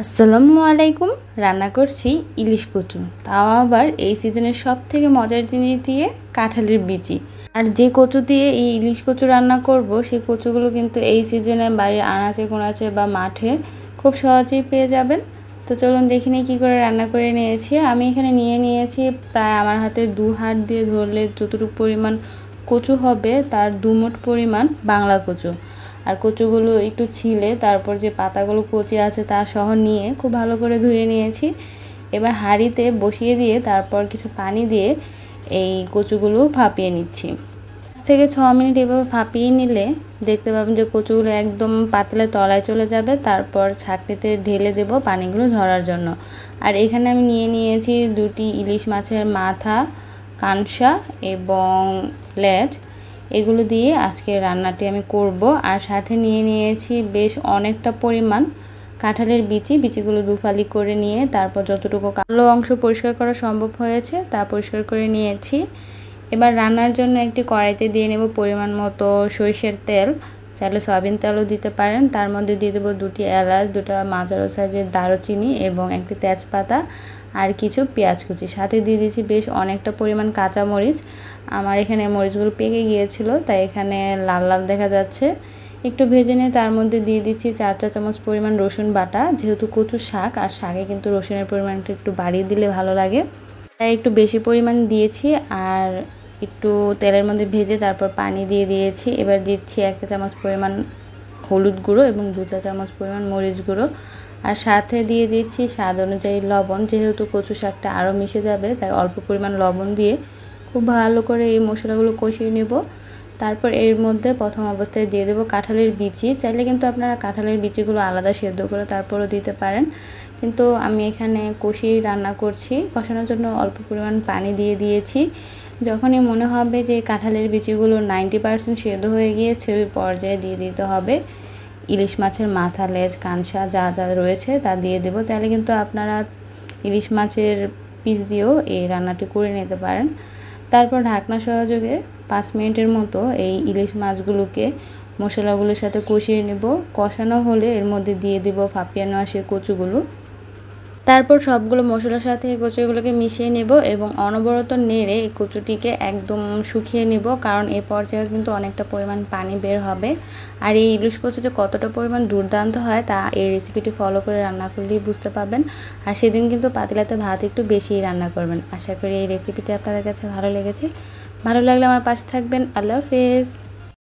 আসসালামু আলাইকুম। রান্না করছি ইলিশ কচু, তাও আবার এই সিজনের সবথেকে মজার জিনিস দিয়ে, কাঁঠালের বিচি। আর যে কচু দিয়ে এই ইলিশ কচু রান্না করব, সেই কচুগুলো কিন্তু এই সিজনে বাড়ির আনাচে কোনাচে বা মাঠে খুব সহজেই পেয়ে যাবেন। তো চলুন দেখি নিই কী করে রান্না করে নিয়েছি। আমি এখানে নিয়েছি প্রায় আমার হাতে 2 হাত দিয়ে ধরলে যতটুকু পরিমাণ কচু হবে তার 2 মুঠ পরিমাণ বাংলা কচু। আর কচুগুলো একটু ছিলে তারপর যে পাতাগুলো কচি আছে তা সহ নিয়ে খুব ভালো করে ধুয়ে নিয়েছি। এবার হাঁড়িতে বসিয়ে দিয়ে তারপর কিছু পানি দিয়ে এই কচুগুলো ভাপিয়ে নিচ্ছি। 5 থেকে 6 মিনিট এভাবে ভাপিয়ে নিলে দেখতে পাবেন যে কচুগুলো একদম পাতলা তলায় চলে যাবে। তারপর ছাঁকনিতে ঢেলে দেব পানিগুলো ঝরার জন্য। আর এখানে আমি নিয়েছি 2টি ইলিশ মাছের মাথা, কানসা এবং লেজ। এগুলো দিয়ে আজকে রান্নাটি আমি করব। আর সাথে নিয়েছি বেশ অনেকটা পরিমাণ কাঁঠালের বিচিগুলো দুফালি করে নিয়ে তারপর যতটুকু কালো অংশ পরিষ্কার করা সম্ভব হয়েছে তা পরিষ্কার করে নিয়েছি। এবার রান্নার জন্য একটি কড়াইতে দিয়ে নেব পরিমাণ মতো সরিষার তেল, চাইলে সয়াবিন তেলও দিতে পারেন। তার মধ্যে দিয়ে দেবো 2টি এলাচ, 2টা মাঝারো সাইজের দারুচিনি এবং একটি তেজপাতা আর কিছু পেঁয়াজ কুচি। সাথে দিয়ে দিয়েছি বেশ অনেকটা পরিমাণ কাঁচামরিচ। আমার এখানে মরিচগুলো পেকে গিয়েছিল তাই এখানে লাল লাল দেখা যাচ্ছে। একটু ভেজে নিয়ে তার মধ্যে দিয়ে দিচ্ছি 4 চা চামচ পরিমাণ রসুন বাটা। যেহেতু কচু শাক, আর শাকে কিন্তু রসুনের পরিমাণটা একটু বাড়িয়ে দিলে ভালো লাগে, তাই একটু বেশি পরিমাণ দিয়েছি। আর একটু তেলের মধ্যে ভেজে তারপর পানি দিয়ে দিয়েছি। এবার দিচ্ছি 1 চা চামচ পরিমাণ হলুদ গুঁড়ো এবং 2 চা চামচ পরিমাণ মরিচ গুঁড়ো। আর সাথে দিয়ে দিচ্ছি স্বাদ অনুযায়ী লবণ। যেহেতু কচু শাকটা আরও মিশে যাবে তাই অল্প পরিমাণ লবণ দিয়ে খুব ভালো করে এই মশলাগুলো কষিয়ে নেব। তারপর এর মধ্যে প্রথম অবস্থায় দিয়ে দেবো কাঁঠালের বিচি। চাইলে কিন্তু আপনারা কাঁঠালের বিচিগুলো আলাদা সেদ্ধ করে তারপরও দিতে পারেন, কিন্তু আমি এখানে কষিয়ে রান্না করছি। কষানোর জন্য অল্প পরিমাণ পানি দিয়ে দিয়েছি। যখনই মনে হবে যে কাঁঠালের বিচিগুলো 90% সেদ্ধ হয়ে গিয়েছে, ওই পর্যায়ে দিয়ে দিতে হবে ইলিশ মাছের মাথা, লেজ, কানসা যা যা রয়েছে তা দিয়ে দেবো। চাইলে কিন্তু আপনারা ইলিশ মাছের পিস দিয়েও এই রান্নাটি করে নিতে পারেন। তারপর ঢাকনা সহযোগে 5 মিনিটের মতো এই ইলিশ মাছগুলোকে মশলাগুলোর সাথে কষিয়ে নেব। কষানো হলে এর মধ্যে দিয়ে দেব ভাপিয়ে নেওয়া সেই কচুগুলো। তারপর সবগুলো মশলার সাথে এই কচুগুলোকে মিশিয়ে নেব এবং অনবরত নেড়ে এই কচুটিকে একদম শুকিয়ে নেব, কারণ এই পর্যায়ে কিন্তু অনেকটা পরিমাণ পানি বের হবে। আর এই ইলিশ কচু যে কতটা পরিমাণ দুর্দান্ত হয় তা এই রেসিপিটি ফলো করে রান্না করলেই বুঝতে পারবেন। আর সেদিন কিন্তু পাতিলাতে ভাত একটু বেশিই রান্না করবেন। আশা করি এই রেসিপিটি আপনাদের কাছে ভালো লেগেছে। ভালো লাগলে আমার পাশে থাকবেন। আল্লাহ হাফেজ।